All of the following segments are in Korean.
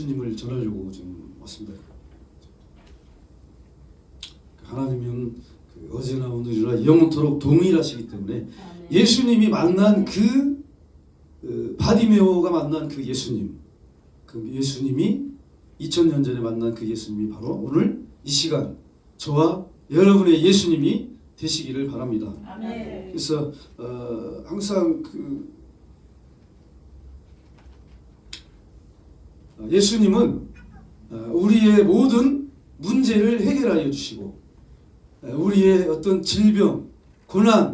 주님을 전하려고 지금 왔습니다. 하나님은 어제나 오늘이나 영원토록 동일하시기 때문에 예수님이 만난 바디메오가 만난 그 예수님, 그 예수님이 2000년 전에 만난 그 예수님이 바로 오늘 이 시간 저와 여러분의 예수님이 되시기를 바랍니다. 아멘. 그래서 항상 예수님은 우리의 모든 문제를 해결하여 주시고 우리의 어떤 질병, 고난,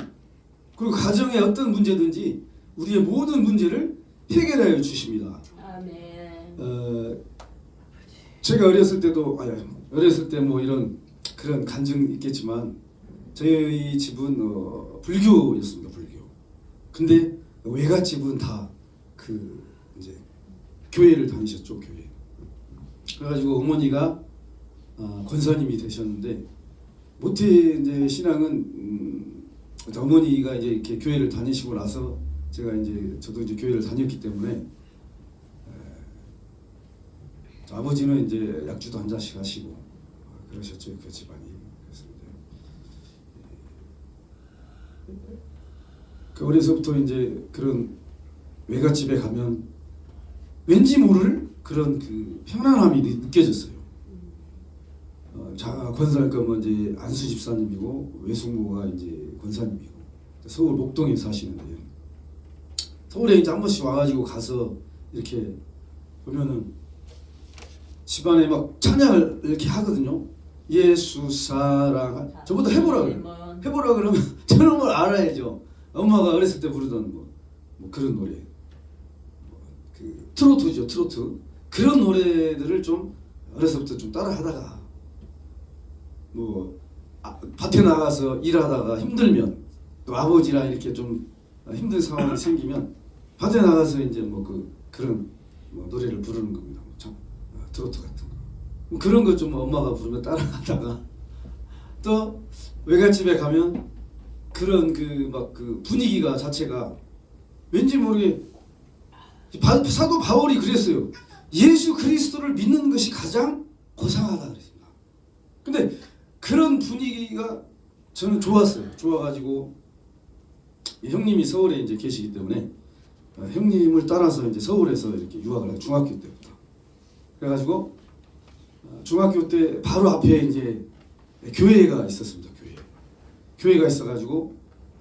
그리고 가정의 어떤 문제든지 우리의 모든 문제를 해결하여 주십니다. 아멘. 제가 어렸을 때 뭐 이런 그런 간증이 있겠지만 저희 집은 불교였습니다. 불교. 근데 외갓집은 다 이제 교회를 다니셨죠. 교회. 그래가지고 어머니가 권사님이 되셨는데 모태 이제 신앙은 어머니가 이제 이렇게 교회를 다니시고 나서 저도 이제 교회를 다녔기 때문에 아버지는 이제 약주도 한 잔씩 하시고 그러셨죠. 그 집안이. 그래서 어려서부터 이제 그런 외갓집에 가면 왠지 모를 그런 편안함이 느껴졌어요. 권사할 거면 이제 안수 집사님이고 외숙모가 이제 권사님이고 서울 목동에 사시는데요. 서울에 이제 한 번씩 와가지고 가서 이렇게 보면은 집안에 막 찬양을 이렇게 하거든요. 예수 사랑. 저보다 해보라 그래요. 해보라 그러면 저는 뭘 알아야죠. 엄마가 어렸을 때 부르던 뭐 그런 노래. 트로트죠, 트로트. 그런 노래들을 좀 어려서부터 좀 따라 하다가 밭에 나가서 일하다가 힘들면 또 아버지랑 이렇게 좀 힘든 상황이 생기면 밭에 나가서 이제 그런 노래를 부르는 겁니다. 트로트 같은 거. 그런 거 좀 엄마가 부르면 따라하다가 또 외갓집에 가면 그런 분위기가 자체가 왠지 모르게 사도 바울이 그랬어요. 예수 그리스도를 믿는 것이 가장 고상하다 그랬습니다. 근데 그런 분위기가 저는 좋았어요. 좋아가지고 형님이 서울에 이제 계시기 때문에 형님을 따라서 이제 서울에서 이렇게 유학을 해요. 중학교 때부터. 그래가지고 중학교 때 바로 앞에 이제 교회가 있었습니다. 교회가 있어가지고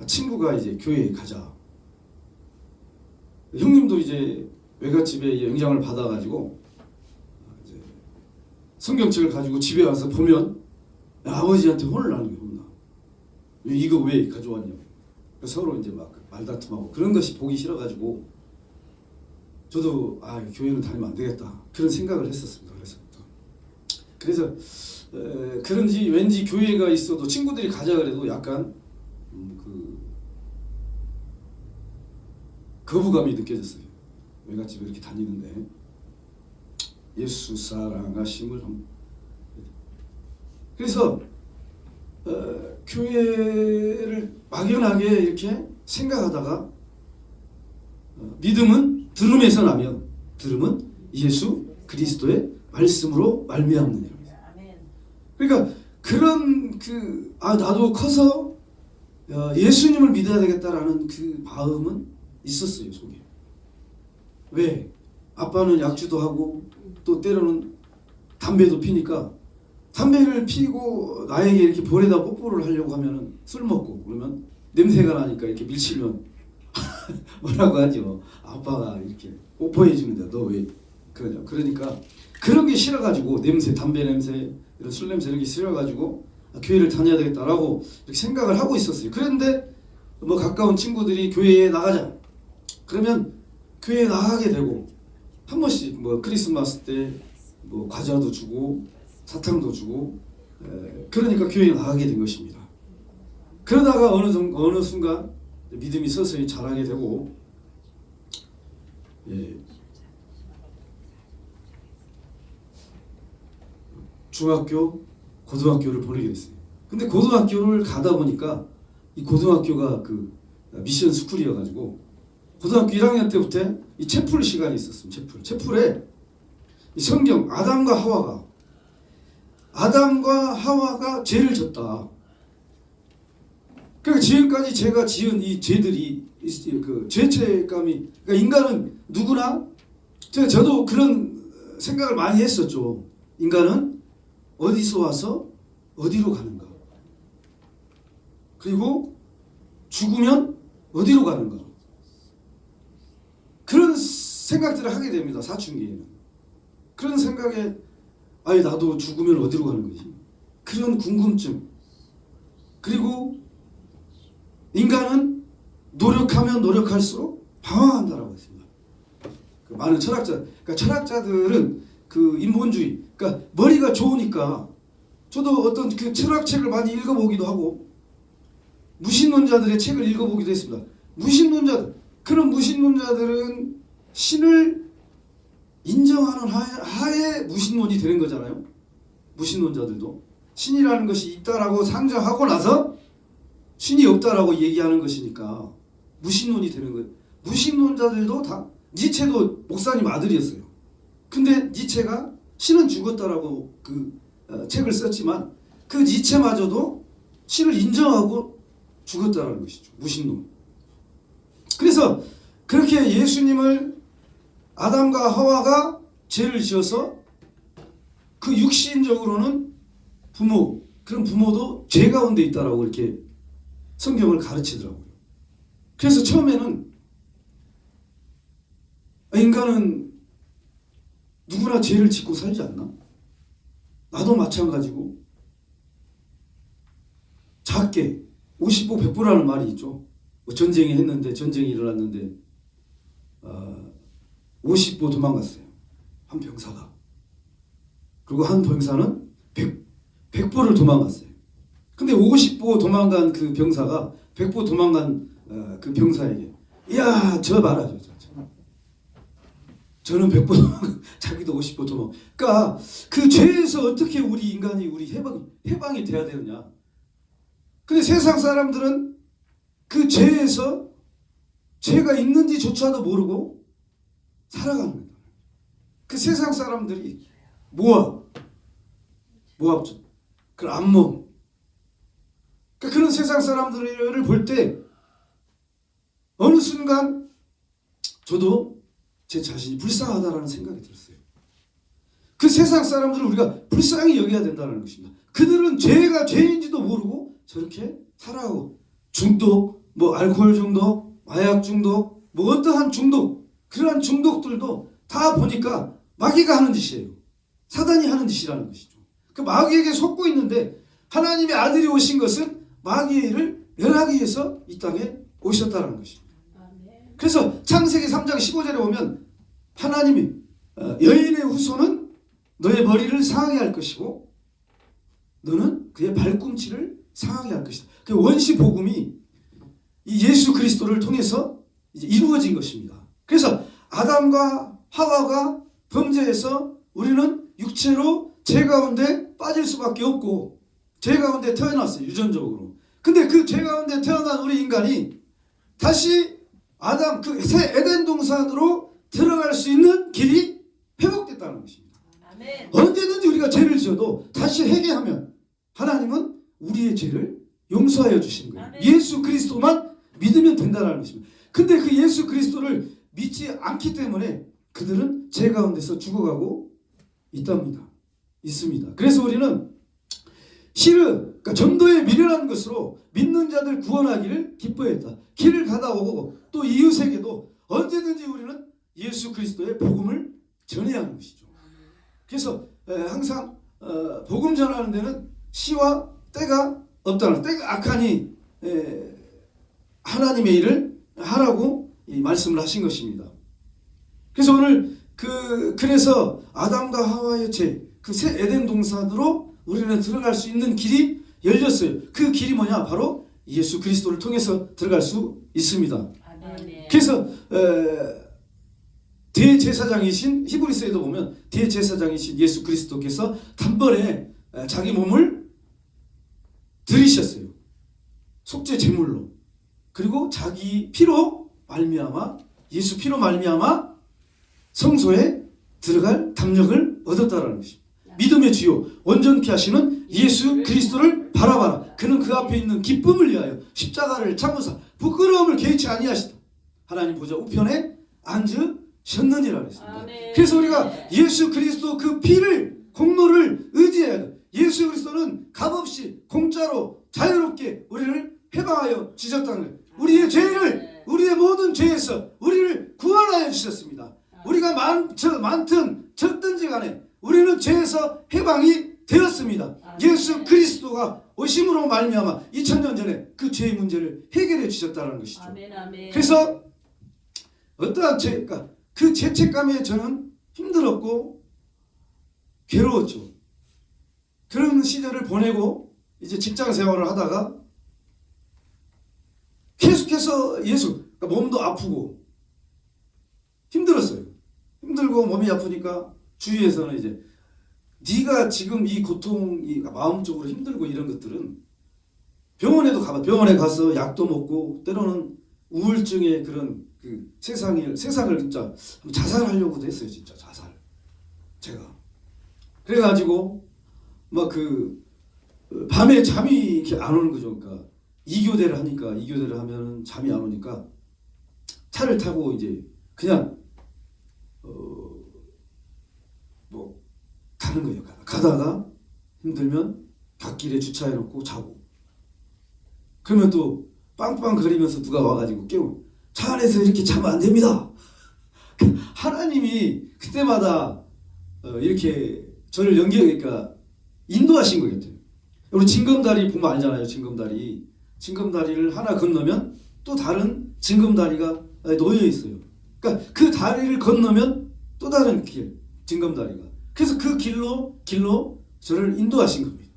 친구가 이제 교회에 가자. 형님도 이제 외갓집에 영향을 받아가지고 이제 성경책을 가지고 집에 와서 보면 아버지한테 혼을 나는 게 혼나. 이거 왜 가져왔냐고. 서로 이제 막 말다툼하고 그런 것이 보기 싫어가지고 저도 교회는 다니면 안 되겠다 그런 생각을 했었습니다. 그래서 그런지 왠지 교회가 있어도 친구들이 가자 그래도 약간 거부감이 느껴졌어요. 외갓집에 이렇게 다니는데 예수 사랑하심을 그래서 교회를 막연하게 이렇게 생각하다가 믿음은 들음에서 나며 들음은 예수 그리스도의 말씀으로 말미암느니라. 그러니까 그런 나도 커서 예수님을 믿어야 되겠다라는 그 마음은 있었어요. 속에. 왜? 아빠는 약주도 하고 또 때로는 담배도 피니까 담배를 피고 나에게 이렇게 볼에다 뽀뽀를 하려고 하면은 술 먹고 그러면 냄새가 나니까 이렇게 밀치면 뭐라고 하죠. 아빠가 이렇게 뽀뽀해 주는데 너 왜 그러냐. 그러니까 그런 게 싫어가지고 담배 냄새, 이런 술 냄새 이런 게 싫어가지고 교회를 다녀야 되겠다라고 이렇게 생각을 하고 있었어요. 그런데 가까운 친구들이 교회에 나가자. 그러면 교회에 나가게 되고 한 번씩 크리스마스 때 과자도 주고 사탕도 주고 그러니까 교회에 나가게 된 것입니다. 그러다가 어느 순간 믿음이 서서히 자라게 되고 중학교, 고등학교를 보내게 됐어요. 근데 고등학교를 가다 보니까 이 고등학교가 미션 스쿨이어가지고 고등학교 1학년 때부터 이 채플 시간이 있었습니다. 채플에 이 성경 아담과 하와가 죄를 졌다. 그러니까 지금까지 제가 지은 이 죄들이 그 죄책감이, 그러니까 인간은 누구나, 저도 그런 생각을 많이 했었죠. 인간은 어디서 와서 어디로 가는가, 그리고 죽으면 어디로 가는가, 그런 생각들을 하게 됩니다. 사춘기에는 그런 생각에, 아니 나도 죽으면 어디로 가는 거지, 그런 궁금증. 그리고 인간은 노력하면 노력할수록 방황한다라고 했습니다. 그 많은 그러니까 철학자들은 그 인본주의, 그러니까 머리가 좋으니까, 저도 어떤 그 철학책을 많이 읽어보기도 하고 무신론자들의 책을 읽어보기도 했습니다. 그런 무신론자들은 신을 인정하는 하에 무신론이 되는 거잖아요. 무신론자들도 신이라는 것이 있다라고 상정하고 나서 신이 없다라고 얘기하는 것이니까 무신론이 되는 거예요. 무신론자들도 다, 니체도 목사님 아들이었어요. 근데 니체가 신은 죽었다라고 책을 썼지만 그 니체마저도 신을 인정하고 죽었다라는 것이죠. 무신론. 그래서 그렇게 예수님을, 아담과 하와가 죄를 지어서 그 육신적으로는 그런 부모도 죄 가운데 있다라고 이렇게 성경을 가르치더라고요. 그래서 처음에는 인간은 누구나 죄를 짓고 살지 않나? 나도 마찬가지고, 작게 50보 100보라는 말이 있죠. 전쟁이 일어났는데 50보 도망갔어요. 한 병사가. 그리고 한 병사는 100보를 도망갔어요. 근데 50보 도망간 그 병사가 100보 도망간 그 병사에게, 야, 저 말하죠. 저는 100보 도망, 자기도 50보 도망. 그러니까 그 죄에서 어떻게 우리 인간이 해방이 돼야 되느냐. 근데 세상 사람들은 그 죄에서 죄가 있는지조차도 모르고 살아가는 거예요. 그 세상 사람들이 모압, 그 암몬, 그런 세상 사람들을 볼 때 어느 순간 저도 제 자신이 불쌍하다라는 생각이 들었어요. 그 세상 사람들을 우리가 불쌍히 여겨야 된다는 것입니다. 그들은 죄가 죄인지도 모르고 저렇게 살아가고, 중독, 알코올 중독, 마약 중독, 어떠한 중독, 그러한 중독들도 다 보니까 마귀가 하는 짓이에요. 사단이 하는 짓이라는 것이죠. 그 마귀에게 속고 있는데 하나님의 아들이 오신 것은 마귀의 일을 멸하기 위해서 이 땅에 오셨다는 것입니다. 그래서 창세기 3장 15절에 보면 하나님이 여인의 후손은 너의 머리를 상하게 할 것이고 너는 그의 발꿈치를 상하게 할 것이다. 그 원시 복음이 이 예수 그리스도를 통해서 이제 이루어진 것입니다. 그래서 아담과 하와가 범죄해서 우리는 육체로 죄 가운데 빠질 수밖에 없고 죄 가운데 태어났어요. 유전적으로. 근데 그 죄 가운데 태어난 우리 인간이 다시 아담 그 새 에덴 동산으로 들어갈 수 있는 길이 회복됐다는 것입니다. 아멘. 언제든지 우리가 죄를 지어도 다시 회개하면 하나님은 우리의 죄를 용서하여 주시는 거예요. 아멘. 예수 그리스도만 믿으면 된다는 것입니다. 근데 그 예수 그리스도를 믿지 않기 때문에 그들은 죄 가운데서 죽어가고 있습니다. 그래서 우리는 그러니까 전도에 미련한 것으로 믿는 자들 구원하기를 기뻐했다. 길을 가다 오고 또 이웃에게도 언제든지 우리는 예수 그리스도의 복음을 전해야 하는 것이죠. 그래서 항상 복음 전하는 데는 시와 때가 없다는, 때가 악하니 하나님의 일을 하라고 말씀을 하신 것입니다. 그래서 오늘 그래서 아담과 하와의 죄, 그 새 에덴 동산으로 우리는 들어갈 수 있는 길이 열렸어요. 그 길이 뭐냐? 바로 예수 그리스도를 통해서 들어갈 수 있습니다. 아멘. 그래서 대제사장이신, 히브리서에도 보면 대제사장이신 예수 그리스도께서 단번에 자기 몸을 들이셨어요. 속죄 제물로. 그리고 자기 피로 말미암아, 예수 피로 말미암아 성소에 들어갈 담력을 얻었다라는 것입니다. 믿음의 주요 온전케 하시는 예수 그리스도를 바라봐라. 그는 그 앞에 있는 기쁨을 위하여 십자가를 참으사 부끄러움을 개의치 아니하시다. 하나님 보좌 우편에 앉으셨느니라 그랬습니다. 아멘. 그래서 우리가 예수 그리스도 그 피를 공로를 의지해야 돼. 예수 그리스도는 값없이 공짜로 자유롭게 우리를 해방하여 주셨다는 거예요. 우리의 죄를, 우리의 모든 죄에서 우리를 구원하여 주셨습니다. 우리가 많든 적든지 간에 우리는 죄에서 해방이 되었습니다. 예수 그리스도가 오심으로 말미암아 2000년 전에 그 죄의 문제를 해결해 주셨다는 것이죠. 아멘, 아멘. 그래서 어떠한 죄가 그 죄책감에 저는 힘들었고 괴로웠죠. 그런 시절을 보내고 이제 직장 생활을 하다가 계속해서 그러니까 몸도 아프고 힘들었어요. 힘들고 몸이 아프니까 주위에서는 이제 네가 지금 이 고통이 마음적으로 힘들고 이런 것들은 병원에도 가봐. 병원에 가서 약도 먹고 때로는 우울증의 그런 그 세상을 진짜 자살하려고도 했어요. 진짜 자살. 제가 그래가지고 막 그 밤에 잠이 이렇게 안 오는 거죠. 그러니까 이교대를 하면 잠이 안 오니까 차를 타고 이제 그냥 뭐 가는 거예요. 가다가 힘들면 갓길에 주차해놓고 자고. 그러면 또 빵빵 거리면서 누가 와가지고 깨우고 차 안에서 이렇게 자면 안 됩니다. 하나님이 그때마다 이렇게 저를 그러니까 인도하신 거겠죠. 우리 징검다리 보면 알잖아요. 징검다리를 하나 건너면 또 다른 징검다리가 놓여 있어요. 그러니까 그 다리를 건너면 또 다른 길, 징검다리가. 그래서 그 길로 저를 인도하신 겁니다.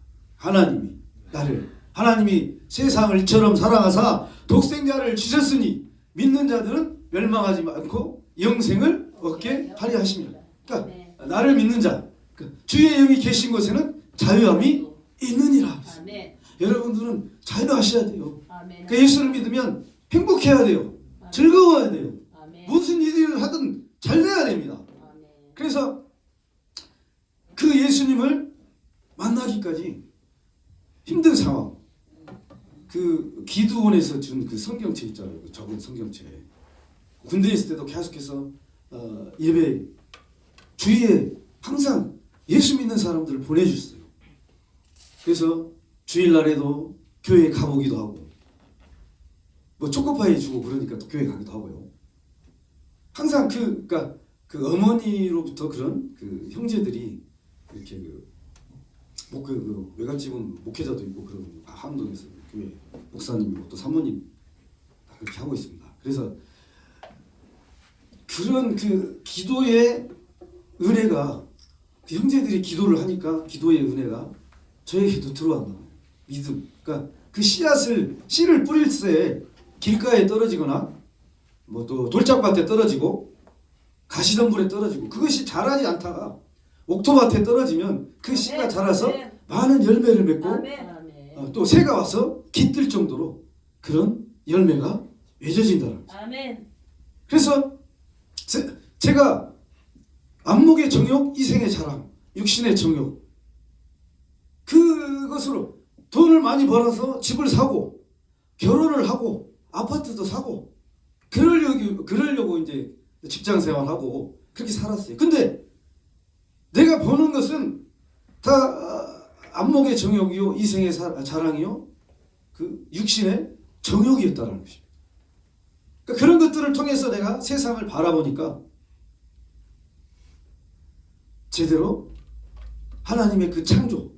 하나님이 세상을 이처럼 사랑하사 독생자를 주셨으니 믿는 자들은 멸망하지 않고 영생을 얻게 하려 하십니다. 그러니까 나를 믿는 자, 주의 영이 계신 곳에는 자유함이 있느니라. 아멘. 여러분들은 자유하셔야 돼요. 아멘. 그러니까 예수를 믿으면 행복해야 돼요. 즐거워야 돼요. 아멘. 무슨 일을 하든 잘 돼야 됩니다. 아멘. 그래서 그 예수님을 만나기까지 힘든 상황. 그 기두원에서 준 그 성경책 있잖아요. 그 적은 성경책. 군대에 있을 때도 계속해서 예배 주위에 항상 예수 믿는 사람들을 보내주셨어요. 그래서 주일날에도 교회에 가보기도 하고 뭐 초코파이 주고 그러니까 또 교회 가기도 하고요. 항상 그러니까 그 어머니로부터 그런 그 형제들이 이렇게 그 외갓집은 목회자도 있고 그런 함동에서 교회 목사님이고 또 사모님 그렇게 하고 있습니다. 그래서 그런 그 기도의 은혜가 그 형제들이 기도를 하니까 기도의 은혜가 저에게도 들어왔나 봐요. 믿음. 그러니까 그 씨를 뿌릴 때 길가에 떨어지거나 뭐 또 돌짝밭에 떨어지고 가시덤불에 떨어지고 그것이 자라지 않다가 옥토밭에 떨어지면 그 씨가 자라서 많은 열매를 맺고 또 새가 와서 깃들 정도로 그런 열매가 맺어진다는 거죠. 아멘. 그래서 제가 안목의 정욕, 이생의 자랑, 육신의 정욕 그것으로 돈을 많이 벌어서 집을 사고 결혼을 하고 아파트도 사고 그러려고 이제 직장 생활하고 그렇게 살았어요. 근데 내가 버는 것은 다 안목의 정욕이요, 이생의 자랑이요, 그 육신의 정욕이었다는 것입니다. 그러니까 그런 것들을 통해서 내가 세상을 바라보니까 제대로 하나님의 그 창조,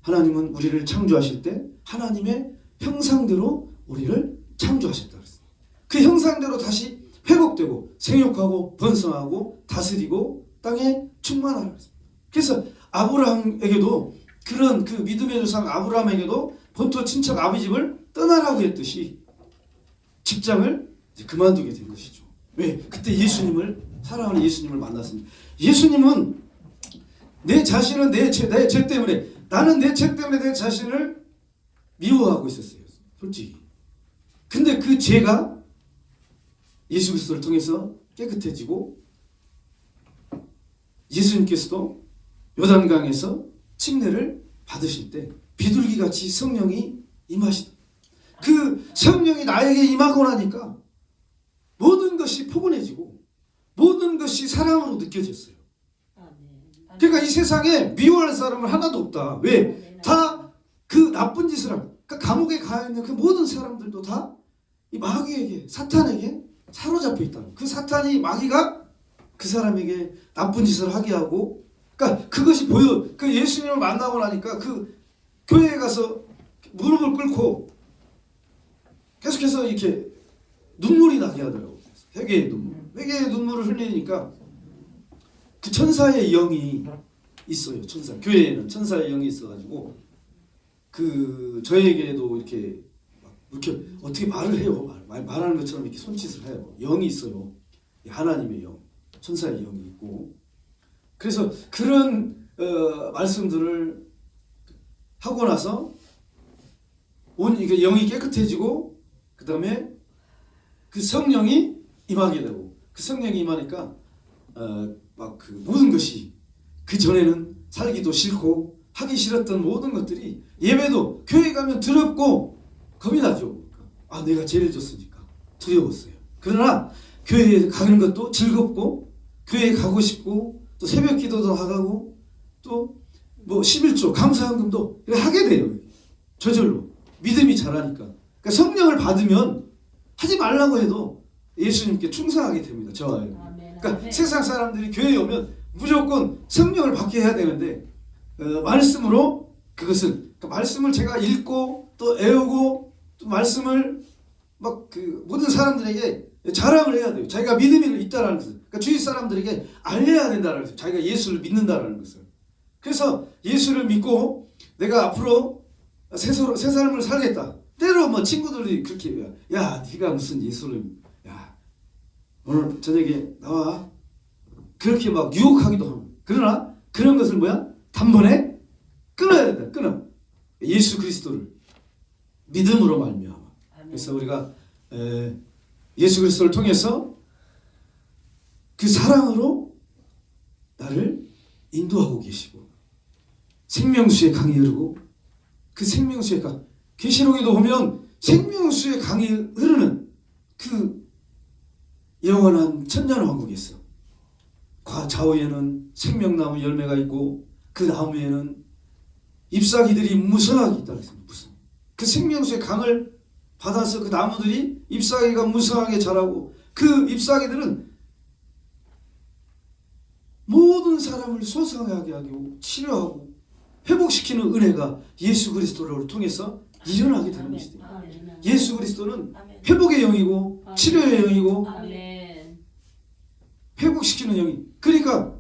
하나님은 우리를 창조하실 때 하나님의 형상대로 우리를 창조하셨다 그랬습니다. 그 형상대로 다시 회복되고 생육하고 번성하고 다스리고 땅에 충만하라 그랬습니다. 그래서 아브라함에게도 그런 그 믿음의 조상 아브라함에게도 본토 친척 아비집을 떠나라고 했듯이 직장을 이제 그만두게 된 것이죠. 왜? 그때 사랑하는 예수님을 만났습니다. 예수님은 내 자신은 내 죄 때문에 나는 내 죄 때문에 내 자신을 미워하고 있었어요. 솔직히. 근데 그 죄가 예수 그리스도를 통해서 깨끗해지고 예수님께서도 요단강에서 침례를 받으실 때 비둘기같이 성령이 임하시다. 그 성령이 나에게 임하고 나니까 모든 것이 포근해지고 모든 것이 사랑으로 느껴졌어요. 그러니까 이 세상에 미워할 사람은 하나도 없다. 왜? 다 그 나쁜 짓을 하고, 그러니까 감옥에 가 있는 그 모든 사람들도 다 이 마귀에게, 사탄에게 사로잡혀 있다. 그 사탄이, 마귀가 그 사람에게 나쁜 짓을 하게 하고, 그러니까 그것이 보여. 그 예수님을 만나고 나니까 그 교회에 가서 무릎을 꿇고 계속해서 이렇게 눈물이 나게 하더라고요. 회개의 눈물. 회개의 눈물을 흘리니까 그 천사의 영이 있어요. 천사. 교회에는 천사의 영이 있어가지고 그 저에게도 이렇게 어떻게 말을 해요. 말하는 것처럼 이렇게 손짓을 해요. 영이 있어요. 하나님의 영, 천사의 영이 있고. 그래서 그런 말씀들을 하고 나서 이게 영이 깨끗해지고 그 다음에 그 성령이 임하게 되고, 그 성령이 임하니까 막 그 모든 것이, 그 전에는 살기도 싫고 하기 싫었던 모든 것들이, 예배도 교회 가면 더럽고 겁이 나죠. 아, 내가 죄를 졌으니까 두려웠어요. 그러나 교회에 가는 것도 즐겁고, 교회에 가고 싶고, 또 새벽 기도도 하고, 또 뭐 11조 감사헌금도 하게 돼요. 저절로 믿음이 자라니까. 그러니까 성령을 받으면 하지 말라고 해도 예수님께 충성하게 됩니다. 저와요. 그러니까 세상 사람들이 교회에 오면 무조건 성령을 받게 해야 되는데, 말씀으로 그것을, 그러니까 말씀을 제가 읽고 또 애우고 또 말씀을 막 그 모든 사람들에게 자랑을 해야 돼요. 자기가 믿음이 있다라는 것을. 그러니까 주위 사람들에게 알려야 된다는 것을. 자기가 예수를 믿는다라는 것을. 그래서 예수를 믿고 내가 앞으로 새 삶을 살겠다. 때로 뭐 친구들이 그렇게, 야, 네가 무슨 예수를, 야, 오늘 저녁에 나와. 그렇게 막 유혹하기도 하고. 그러나 그런 것을 단번에 끊어야 된다. 끊어. 예수 그리스도를 믿음으로 말미암아. 그래서 우리가 예수 그리스도를 통해서 그 사랑으로 나를 인도하고 계시고, 생명수의 강이 흐르고, 그 생명수의 강, 계시록에도 보면 생명수의 강이 흐르는 그 영원한 천년왕국이 있어. 좌우에는 생명나무 열매가 있고, 그 나무에는 잎사귀들이 무성하게 있다고 했습니다. 그 생명수의 강을 받아서 그 나무들이 잎사귀가 무성하게 자라고, 그 잎사귀들은 모든 사람을 소성하게 하고 치료하고 회복시키는 은혜가 예수 그리스도를 통해서 일어나게 되는 것이다. 예수 그리스도는 회복의 영이고 치료의 영이고 회복시키는 영이. 그러니까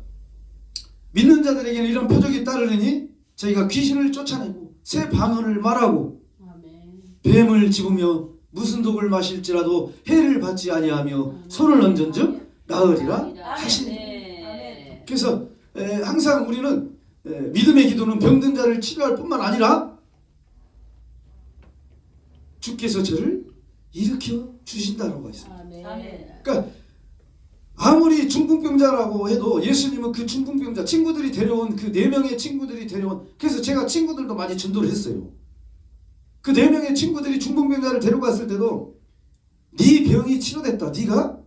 믿는 자들에게는 이런 표적이 따르느니 저희가 귀신을 쫓아내고 새 방언을 말하고 뱀을 집으며 무슨 독을 마실지라도 해를 받지 아니하며 손을 얹은즉 나으리라 하시니. 그래서 항상 우리는 믿음의 기도는 병든 자를 치료할 뿐만 아니라 주께서 저를 일으켜 주신다라고 했습니다. 그러니까 아무리 중풍병자라고 해도 예수님은 그 중풍병자 친구들이 데려온 그 4명의 친구들이 데려온, 그래서 제가 친구들도 많이 전도를 했어요. 그 4명의 친구들이 중풍병자를 데려갔을 때도 네 병이 치료됐다, 네가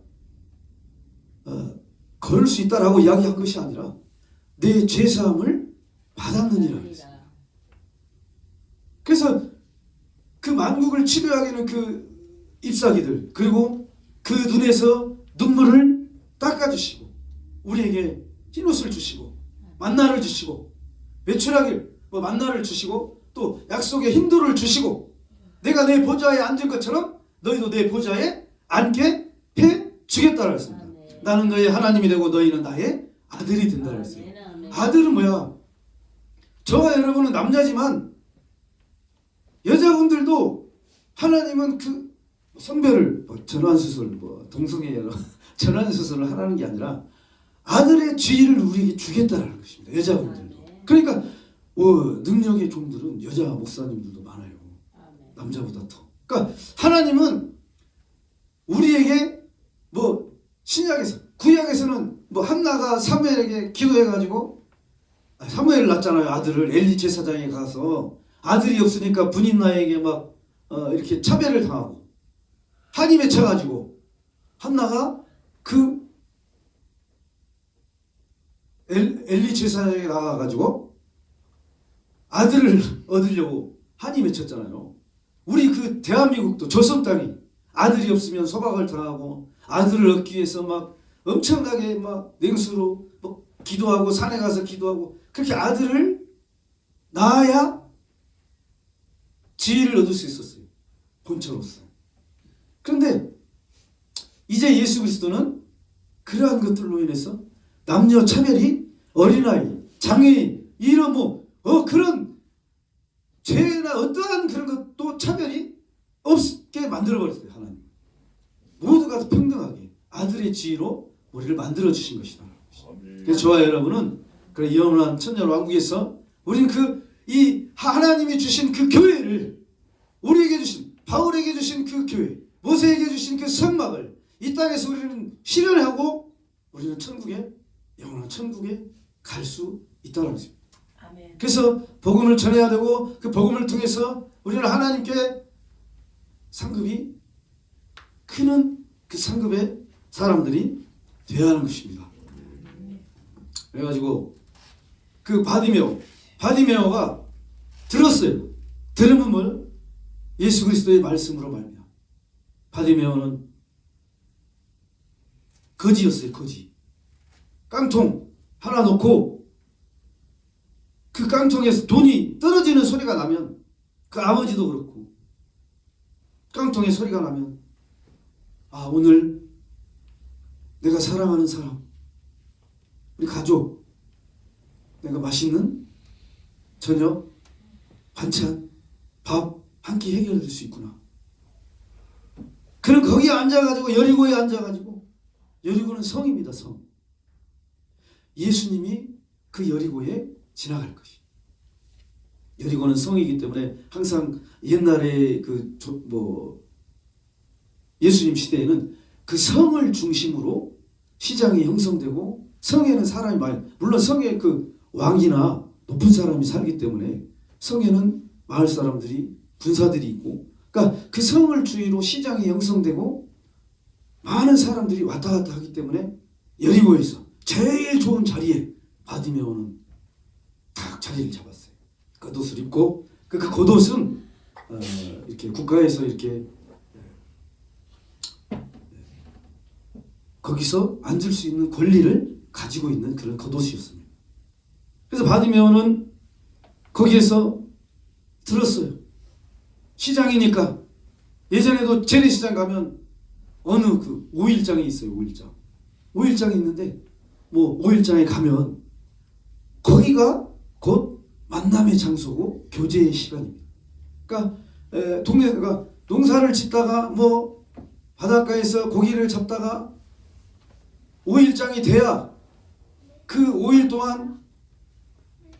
걸을 수 있다라고 이야기한 것이 아니라 내 죄사함을 받았느니라 했어요. 그래서 그 만국을 치료하기는 그 잎사귀들, 그리고 그 눈에서 눈물을 닦아주시고, 우리에게 흰옷을 주시고 만나를 주시고, 외출하길 만나를 주시고, 또 약속의 힌도를 주시고, 내가 내 보좌에 앉은 것처럼 너희도 내 보좌에 앉게 해 주겠다고 했습니다. 나는 너의 하나님이 되고 너희는 나의 아들이 된다고 했어요. 아들은 뭐야? 저와 여러분은 남자지만 여자분들도 하나님은 그 성별을 전환수술, 동성애 전환수술을 하라는 게 아니라 아들의 지위를 우리에게 주겠다는 것입니다. 여자분들도. 그러니까 능력의 종들은 여자 목사님들도 많아요. 남자보다 더. 그러니까 하나님은 우리에게 신약에서, 구약에서는 뭐 한나가 사무엘에게 기도해가지고 사무엘을 낳잖아요. 아들을 엘리 제사장에 가서 아들이 없으니까 분인나에게 막 이렇게 차별을 당하고 한이 맺혀가지고 한나가 그 엘리 제사장에 나가가지고 아들을 얻으려고 한이 맺혔잖아요. 우리 그 대한민국도 조선 땅이 아들이 없으면 소박을 당하고 아들을 얻기 위해서 막 엄청나게 막 냉수로 막 기도하고 산에 가서 기도하고 그렇게 아들을 낳아야 지혜를 얻을 수 있었어요. 본처로서. 그런데 이제 예수 그리스도는 그러한 것들로 인해서 남녀 차별이 어린아이, 장애인 이런 그런 죄나 어떠한 그런 것도 차별이 없게 만들어버렸어요. 하나님. 모두가 평등하게 아들의 지혜로 우리를 만들어 주신 것이다. 그래서 저와 여러분은 그런 영원한 천년 왕국에서 우리는 이 하나님이 주신 그 교회를 우리에게 주신 바울에게 주신 그 교회, 모세에게 주신 그 성막을 이 땅에서 우리는 실현하고 우리는 천국에 영원한 천국에 갈 수 있다는 것입니다. 아멘. 그래서 복음을 전해야 되고 그 복음을 통해서 우리는 하나님께 상급이 크는 그 상급의 사람들이 되어야 하는 것입니다. 그래가지고 그 바디메오가 들었어요. 들으면 뭘? 예수 그리스도의 말씀으로 말미암아. 바디메오는 거지였어요. 거지. 깡통 하나 놓고 그 깡통에서 돈이 떨어지는 소리가 나면 그 아버지도 그렇고 깡통에 소리가 나면 오늘 내가 사랑하는 사람 우리 가족 내가 맛있는 저녁 반찬 밥 한 끼 해결될 수 있구나. 그럼 거기에 앉아가지고 여리고에 앉아가지고 여리고는 성입니다. 성. 예수님이 그 여리고에 지나갈 것이. 여리고는 성이기 때문에 항상 옛날에 예수님 시대에는 그 성을 중심으로 시장이 형성되고 성에는 사람이 많이 물론 성에 그 왕이나 높은 사람이 살기 때문에 성에는 마을 사람들이 군사들이 있고 그러니까 그 성을 주위로 시장이 형성되고 많은 사람들이 왔다 갔다 하기 때문에 여리고에서 제일 좋은 자리에 바디메오는 딱 자리를 잡았어요. 겉옷을 입고 그 겉옷은 이렇게 국가에서 이렇게 거기서 앉을 수 있는 권리를 가지고 있는 그런 겉옷이었습니다. 그래서 바디메오는 거기에서 들었어요. 시장이니까 예전에도 재래시장 가면 어느 그 5일장이 있어요. 5일장. 5일장이 있는데 5일장에 가면 거기가 곧 만남의 장소고 교제의 시간입니다. 그러니까 동네가 농사를 짓다가 바닷가에서 고기를 잡다가 5일장이 돼야 그 5일 동안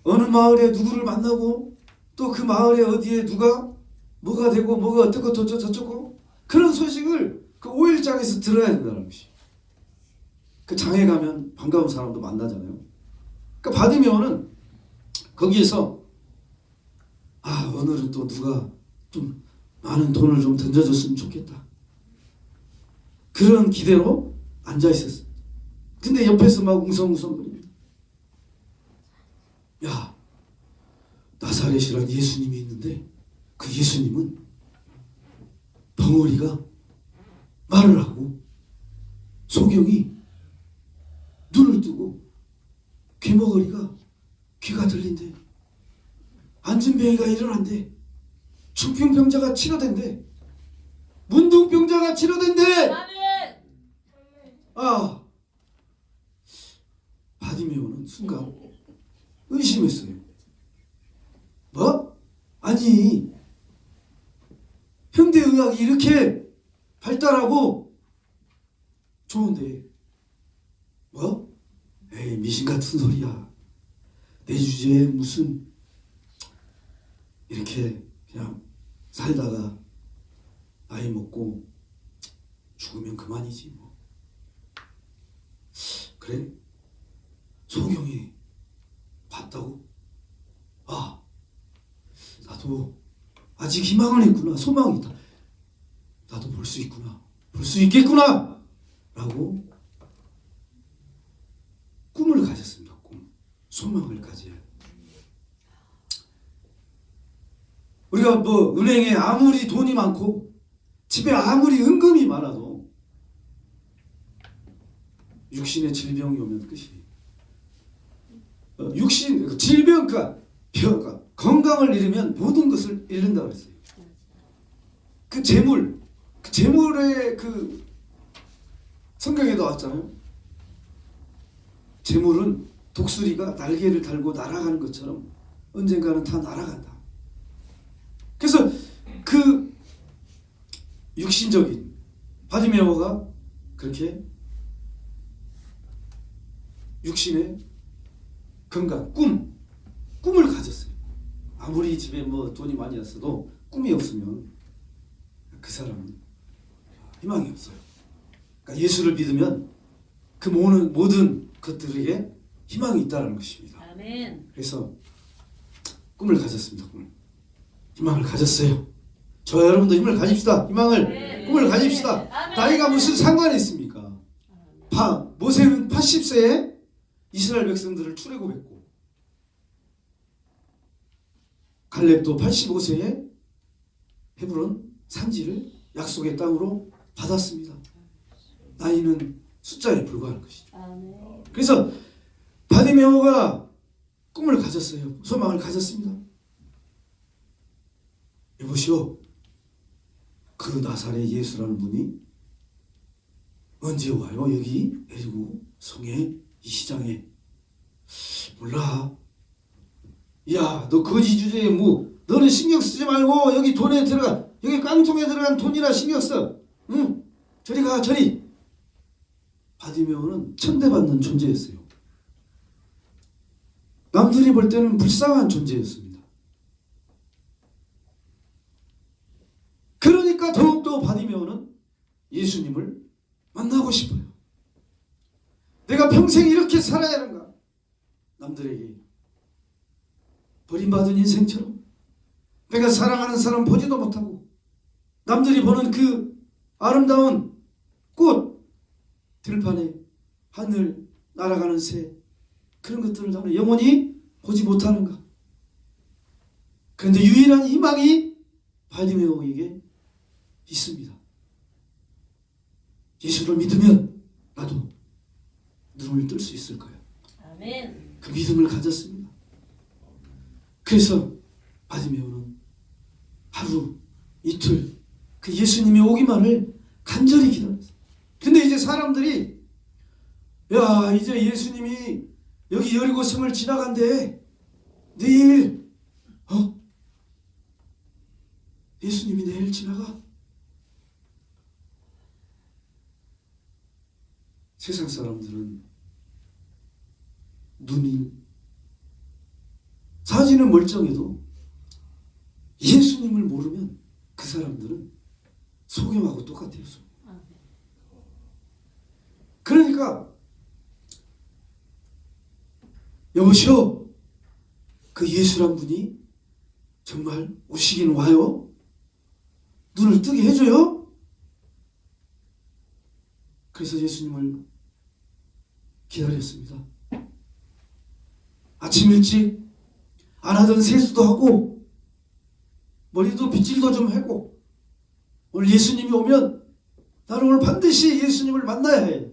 어느 마을에 누구를 만나고 또 그 마을에 어디에 누가 뭐가 되고 뭐가 어떻고 저쩌고 그런 소식을 그 5일장에서 들어야 된다는 것이. 그 장에 가면 반가운 사람도 만나잖아요. 그러니까 바디메오는 거기에서 오늘은 또 누가 좀 많은 돈을 좀 던져줬으면 좋겠다. 그런 기대로 앉아 있었어요. 근데 옆에서 막 웅성웅성거립니다. 야, 나사렛이란 예수님이 있는데 그 예수님은 벙어리가 말을 하고 소경이 눈을 뜨고 귀머거리가 귀가 들린대. 안진뱅이가 일어난대. 중풍병자가 치료된대. 문둥병자가 치료된대. 바디메오는 순간 의심했어요. 아니 현대의학이 이렇게 발달하고 좋은데 에이 미신 같은 소리야. 내 주제에 무슨 이렇게 그냥 살다가 나이 먹고 죽으면 그만이지 뭐. 그래? 소경이 봤다고? 아, 나도 아직 희망은 있구나. 소망이 있다. 나도 볼 수 있구나. 볼 수 있겠구나. 라고 꿈을 가졌습니다. 꿈. 소망을 가져야 해요. 우리가 뭐 은행에 아무리 돈이 많고 집에 아무리 은금이 많아도 육신의 질병이 오면 끝이에요. 육신 질병 그러니까 건강을 잃으면 모든 것을 잃는다 그랬어요. 그 재물의 그 성경에 나왔잖아요. 재물은 독수리가 날개를 달고 날아가는 것처럼 언젠가는 다 날아간다. 그래서 그 육신적인 바디메오가 그렇게 육신의 건강, 꿈을 가졌어요. 아무리 집에 뭐 돈이 많이 왔어도 꿈이 없으면 그 사람은 희망이 없어요. 그러니까 예수를 믿으면 그 모든 것들에게 희망이 있다는 것입니다. 아멘. 그래서 꿈을 가졌습니다. 희망을 가졌어요. 저와 여러분도 힘을 가집시다. 꿈을 가집시다. 나이가 무슨 상관이 있습니까? 모세는 80세에 이스라엘 백성들을 출애굽했고 갈렙도 85세에 헤브론 산지를 약속의 땅으로 받았습니다. 나이는 숫자에 불과한 것이죠. 그래서 바디메오가 꿈을 가졌어요. 소망을 가졌습니다. 여보시오, 그 나사렛 예수라는 분이 언제 와요? 여기 에리고 성에 이 시장에. 몰라. 야, 너 거지 주제에 뭐 너는 신경 쓰지 말고 여기 돈에 들어가. 여기 깡통에 들어간 돈이나 신경 써. 응? 저리 가, 저리. 바디메오는 천대받는 존재였어요. 남들이 볼 때는 불쌍한 존재였습니다. 그러니까 더욱더 바디메오는 예수님을 만나고 싶어요. 내가 평생 이렇게 살아야 하는가? 남들에게 버림받은 인생처럼 내가 사랑하는 사람 보지도 못하고 남들이 보는 그 아름다운 꽃, 들판에 하늘 날아가는 새, 그런 것들을 나는 영원히 보지 못하는가? 그런데 유일한 희망이 바디메오에게 있습니다. 예수를 믿으면 나도 눈을 뜰 수 있을 거야. 아멘. 그 믿음을 가졌습니다. 그래서 바디메오는 하루 이틀 그 예수님이 오기만을 간절히 기다렸어요. 근데 이제 사람들이 야, 이제 예수님이 여기 여리고성을 지나간대. 내일 예수님이 내일 지나가? 세상 사람들은 눈이 사진은 멀쩡해도 예수님을 모르면 그 사람들은 소경하고 똑같아요. 그러니까 여보시오, 그 예수란 분이 정말 오시긴 와요? 눈을 뜨게 해줘요? 그래서 예수님을 기다렸습니다. 아침 일찍 안 하던 세수도 하고 머리도 빗질도 좀 하고 오늘 예수님이 오면 나는 오늘 반드시 예수님을 만나야 해.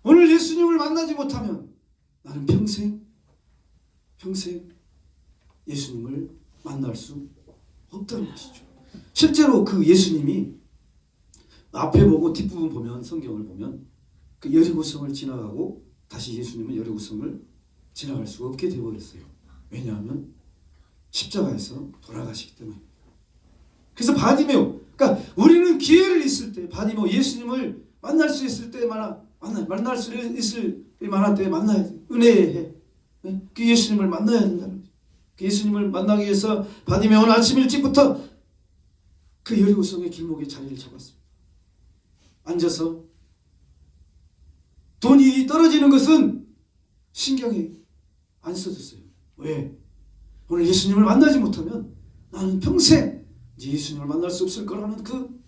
오늘 예수님을 만나지 못하면 나는 평생 예수님을 만날 수 없다는 것이죠. 실제로 그 예수님이 앞에 보고 뒷부분 보면 성경을 보면 그 여리고성을 지나가고 다시 예수님은 여리고성을 지나갈 수가 없게 되어버렸어요. 왜냐하면 십자가에서 돌아가시기 때문에. 그래서 바디메오, 그러니까 우리는 기회를 있을 때 바디메오 예수님을 만날 수 있을 때마다 만날 수 있을 만한 때 만나야 돼. 은혜해. 그 예수님을 만나야 된다는 거죠. 그 예수님을 만나기 위해서 바디메오는 아침 일찍부터 그 여리고성의 길목에 자리를 잡았습니다. 앉아서 돈이 떨어지는 것은 신경에 안 써졌어요. 왜? 오늘 예수님을 만나지 못하면 나는 평생 이제 예수님을 만날 수 없을 거라는 그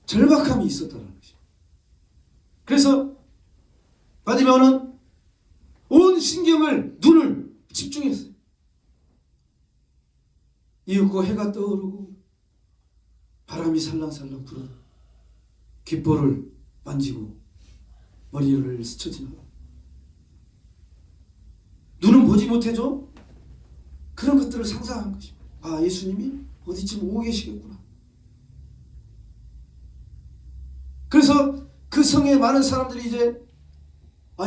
절박함이 있었다는 것이죠. 그래서 바디메오는 온 신경을, 눈을 집중했어요. 이윽고 해가 떠오르고 바람이 살랑살랑 불어 귓볼을 만지고 머리를 스쳐 지나가. 눈은 보지 못해도 그런 것들을 상상한 것입니다. 아, 예수님이 어디쯤 오고 계시겠구나. 그래서 그 성에 많은 사람들이 이제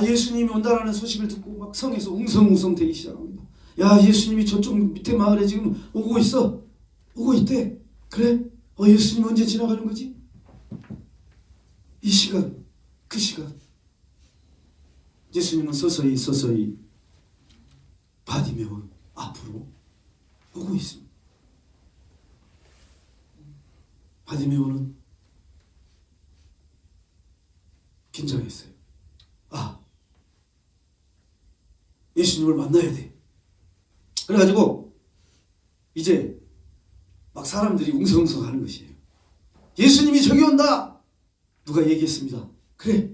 예수님이 온다라는 소식을 듣고 막 성에서 웅성웅성 되기 시작합니다. 야, 예수님이 저쪽 밑에 마을에 지금 오고 있어. 오고 있대. 그래? 예수님 언제 지나가는 거지? 이 시간, 그 시간. 예수님은 서서히 바디메오 앞으로 오고 있습니다. 바디메오는 긴장했어요. 예수님을 만나야 돼. 그래가지고 이제 막 사람들이 웅성웅성 하는 것이에요. 예수님이 저기 온다. 누가 얘기했습니다. 그래.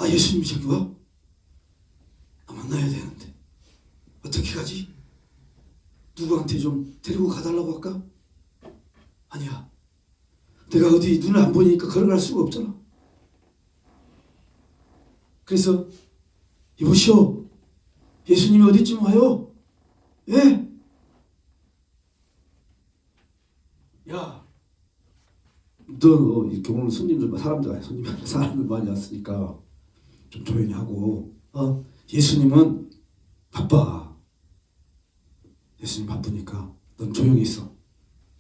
예수님이 저기 와? 나 만나야 되는데 어떻게 가지? 누구한테 좀 데리고 가달라고 할까? 아니야. 내가 어디 눈을 안 보니까 걸어갈 수가 없잖아. 그래서 이보시오. 예수님이 어디쯤 와요? 예? 야, 너 이렇게 오늘 사람들 많이 왔으니까 좀 조용히 하고. 예수님은 바빠. 예수님 바쁘니까 넌 조용히 있어.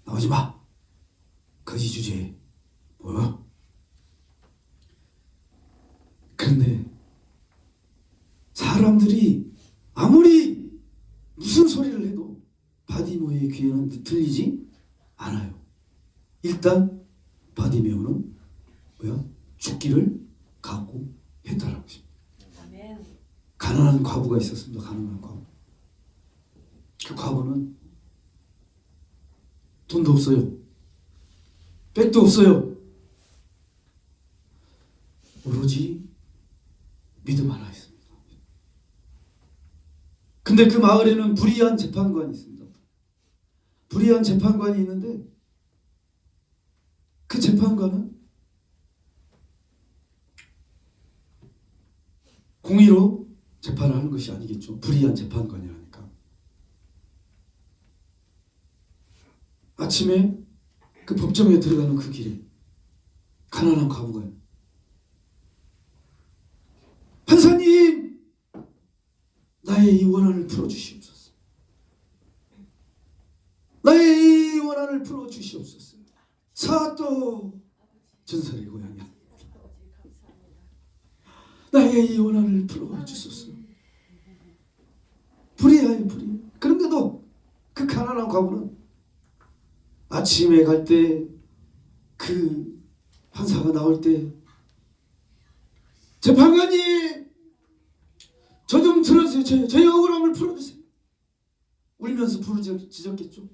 나오지 마. 거지 주제에. 뭐야? 그런데 사람들이 아무리 무슨 소리를 해도 바디메오의 귀에는 들리지 않아요. 일단 바디메오는 죽기를 각오했다라는 것입니다. 가난한 과부가 있었습니다. 가난한 과부. 그 과부는 돈도 없어요. 백도 없어요. 오로지 믿음 하나 있습니다. 근데 그 마을에는 불의한 재판관이 있습니다. 불의한 재판관이 있는데 그 재판관은 공의로 재판을 하는 것이 아니겠죠. 불의한 재판관이라니까. 아침에 그 법정에 들어가는 그 길에 가난한 과부가 판사님, 나의 이 원한을 풀어주시옵소서. 나의 이 원한을 풀어주시옵소서. 사또 전설의 고향이야. 나의 이 원한을 풀어주소서. 불의하여 불의. 그런데도 그 가난한 과부는 아침에 갈 때 그 판사가 나올 때 재판관님 저 좀 들어주세요. 저희 억울함을 풀어주세요. 울면서 부르짖었겠죠.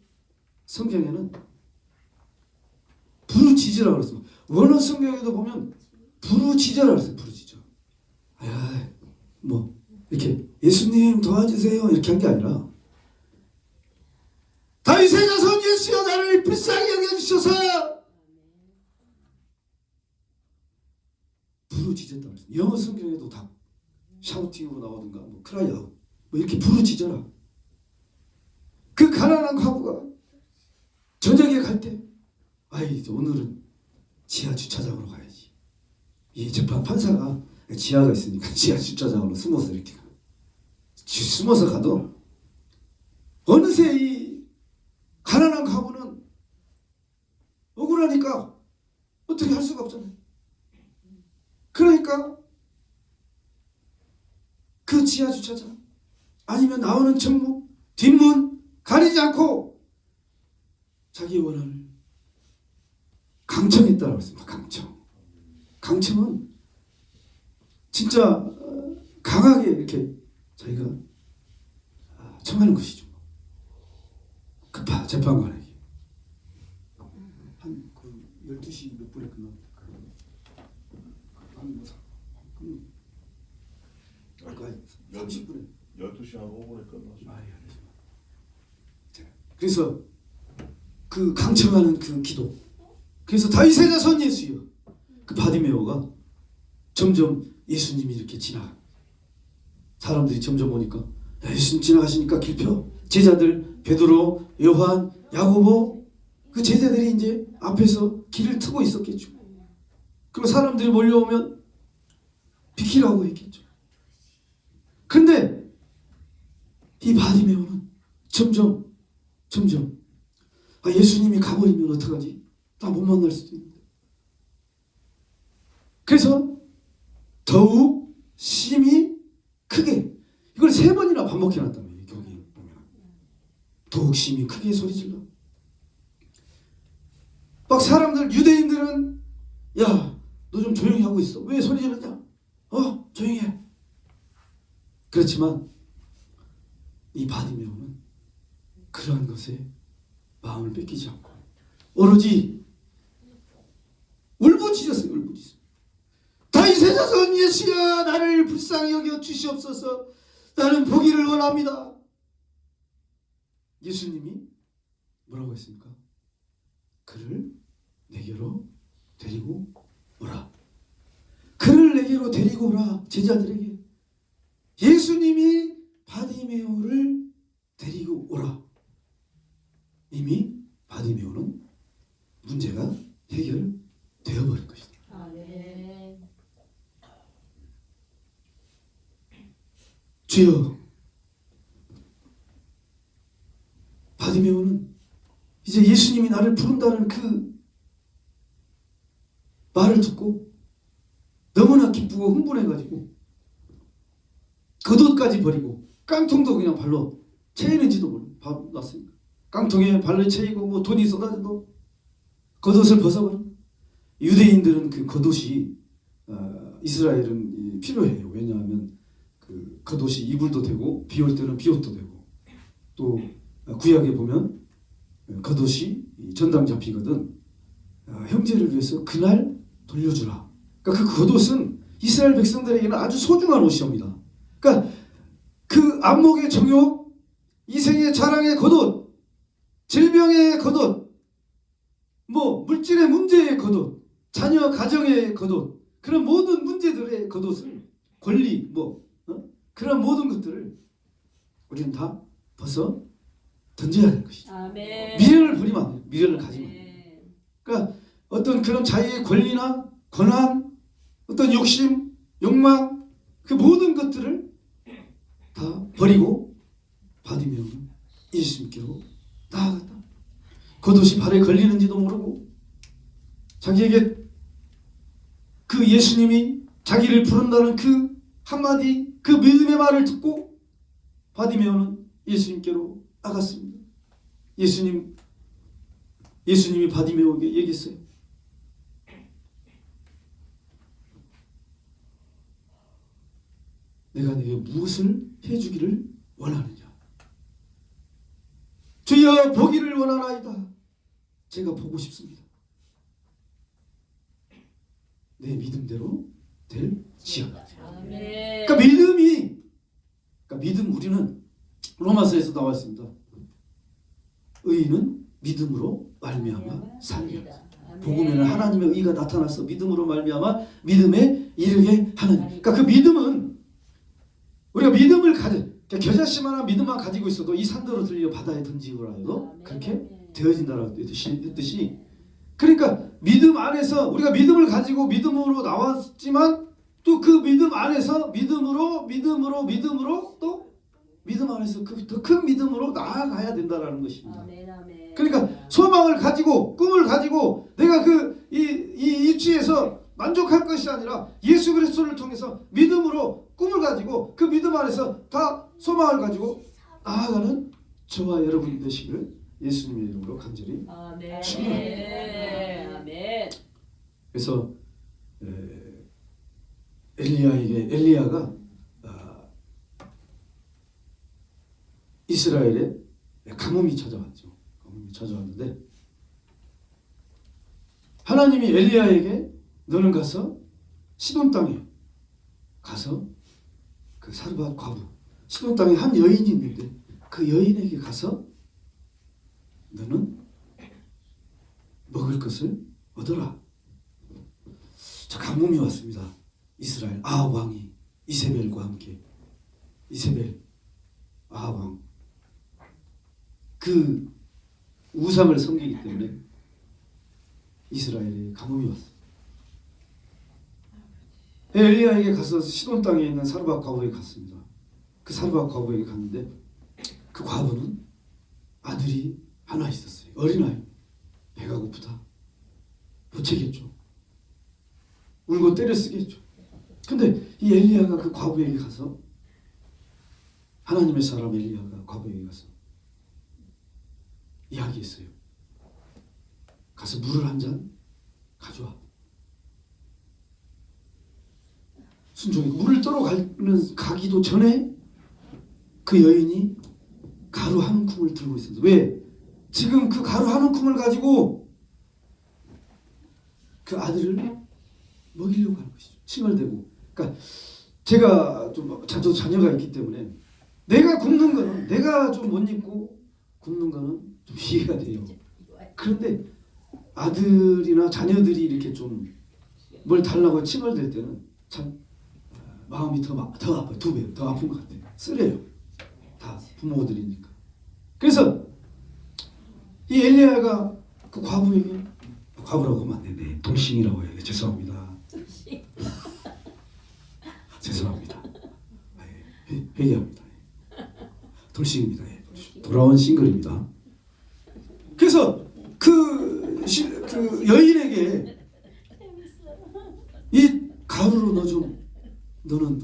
성경에는 부르짖으라고 그랬습니다. 원어 성경에도 보면 부르짖으라고 그랬어요. 부르짖어. 뭐 이렇게 예수님 도와주세요 이렇게 한 게 아니라 다윗의 자손 예수여 나를 불쌍히 여겨주셔서 부르짖었다고 그랬어요. 영어 성경에도 다 샤우팅으로 나오든가 뭐 크라이 아웃 뭐 이렇게 부르짖어라. 그 가난한 과부가 저녁에 갈 때 오늘은 지하 주차장으로 가야지. 이 재판 판사가 지하가 있으니까 지하 주차장으로 숨어서 이렇게 숨어서 가도 어느새 이 가난한 과부는 억울하니까 어떻게 할 수가 없잖아요. 그러니까 그 지하 주차장 아니면 나오는 정문 뒷문 가리지 않고 자기 원한을 강청했다고 했습니다. 강청은 진짜 강하게 이렇게 저희가 청하는 것이죠. 재판관에게 한 12시 몇 분에 끝납니다. 한 30분에 12시 한 5분에 끝나죠. 그래서 그 강청하는 그 기도, 그래서 다윗의 자손 예수여, 그 바디메오가 점점 예수님이 이렇게 지나가, 사람들이 점점 오니까 예수님 지나가시니까 길펴 제자들 베드로, 요한, 야고보 그 제자들이 이제 앞에서 길을 트고 있었겠죠. 그리고 사람들이 몰려오면 비키라고 했겠죠. 근데 이 바디메오는 점점 예수님이 가버리면 어떡하지? 나 못 만날 수도 있는데. 그래서 더욱 심히 크게, 이걸 3번이나 반복해놨다며, 경기 보면. 더욱 심히 크게 소리질러. 막 사람들, 유대인들은 야, 너 좀 조용히 하고 있어. 왜 소리 지르냐? 조용히 해. 그렇지만 이 바디메오는 그러한 것에 마음을 뺏기지 않고 오로지 울부짖었어요. 울부짖었어요. 다윗의 자손 예수야, 나를 불쌍히 여겨 주시옵소서. 나는 보기를 원합니다. 예수님이 뭐라고 했습니까? 그를 내게로 데리고 오라. 그를 내게로 데리고 오라. 제자들에게 예수님이 바디메오를 데리고 오라. 이미 바디메오는 문제가 해결되어버린 것이다. 아멘. 주여, 바디메오는 이제 예수님이 나를 부른다는 그 말을 듣고 너무나 기쁘고 흥분해가지고 겉옷까지 버리고 깡통도 그냥 발로 채이는지도 모르고 밥 났으니까 깡통에 발로 채이고 뭐 돈이 쏟아져도 겉옷을 벗어버리고. 유대인들은 그 겉옷이 이스라엘은 필요해요. 왜냐하면 그 겉옷이 이불도 되고 비 올 때는 비옷도 되고, 또 구약에 보면 겉옷이 전당 잡히거든 형제를 위해서 그날 돌려주라. 그러니까 그 겉옷은 이스라엘 백성들에게는 아주 소중한 옷이옵니다. 그러니까 그 안목의 정욕, 이생의 자랑의 겉옷, 질병의 겉옷, 뭐 물질의 문제의 겉옷, 자녀 가정의 겉옷, 그런 모든 문제들의 겉옷을, 권리, 그런 모든 것들을 우리는 다 벗어 던져야 하는 것이죠. 아멘. 미련을 버리면 안 돼요. 미련을 가지면 안 돼요. 그러니까 어떤 그런 자유의 권리나 권한, 어떤 욕심, 욕망, 그 모든 것들을 다 버리고 바디메오는 예수님께로 나아갔다. 겉옷이 발에 걸리는지도 모르고 자기에게 그 예수님이 자기를 부른다는 그 한마디, 그 믿음의 말을 듣고 바디메오는 예수님께로 나갔습니다. 예수님이 바디메오에게 얘기했어요. 내가 내게 무엇을 해주기를 원하느냐? 주여, 보기를 원하나이다. 제가 보고 싶습니다. 내 믿음대로 될지어다. 아멘. 그러니까 믿음, 우리는 로마서에서 나왔습니다. 의인은 믿음으로 말미암아 살리라. 복음에는 하나님의 의가 나타나서 믿음으로 말미암아 믿음에 이르게 하는. 그러니까 그 믿음은 우리가 믿음을 겨자씨만한 믿음만 가지고 있어도 이 산더러 들려 바다에 던지고라 해도 그렇게 되어진다라고 했듯이, 그러니까 믿음 안에서 우리가 믿음을 가지고 믿음으로 나왔지만 또 그 믿음 안에서 믿음으로 또 믿음 안에서 그 더 큰 믿음으로 나아가야 된다라는 것입니다. 아멘, 아멘. 그러니까 소망을 가지고 꿈을 가지고 내가 이 입지에서 만족할 것이 아니라 예수 그리스도를 통해서 믿음으로 꿈을 가지고 그 믿음 안에서 다 소망을 가지고 나아가는 저와 여러분 되시기를 예수님의 이름으로 간절히 아멘. 축원합니다. 아멘. 그래서 엘리야가 이스라엘에 가뭄이 찾아왔죠. 가뭄이 찾아왔는데 하나님이 엘리야에게 너는 가서 시돈 땅에 가서 그 사르밧 과부 시돈 땅에 한 여인이 있는데 그 여인에게 가서 너는 먹을 것을 얻어라. 자, 가뭄이 왔습니다. 이스라엘 아합 왕이 이세벨과 함께 이세벨 아합 왕 그 우상을 섬기기 때문에 이스라엘에 가뭄이 왔어. 엘리야에게 가서 시돈 땅에 있는 사르밧 과부에게 갔습니다. 그 사르밧 과부에게 갔는데 그 과부는 아들이 하나 있었어요. 어린아이. 배가 고프다. 부채겠죠. 울고 때려 쓰겠죠. 근데 이 엘리야가 그 과부에게 가서 하나님의 사람 엘리야가 과부에게 가서 이야기했어요. 가서 물을 한 잔 가져와. 순종이 물을 떠러 가기도 전에 그 여인이 가루 한 움큼을 들고 있었어요. 왜? 지금 그 가루 한 움큼을 가지고 그 아들을 먹이려고 하는 것이죠. 칭얼대고. 그러니까 제가 좀 자녀가 있기 때문에 내가 굶는 거는 내가 좀 못 입고 굶는 거는 좀 이해가 돼요. 그런데 아들이나 자녀들이 이렇게 좀 뭘 달라고 칭얼댈 때는 참 마음이 더 아파요. 2배 더 아픈 것 같아요. 쓰려요. 다 부모들이니까. 그래서 이 엘리야가 그 과부에게 과부라고 하면 안 되네. 돌싱이라고 해요. 죄송합니다. 죄송합니다. 회개합니다. 돌싱입니다. 돌아온 싱글입니다. 그래서 그 여인에게 이 가루로 너는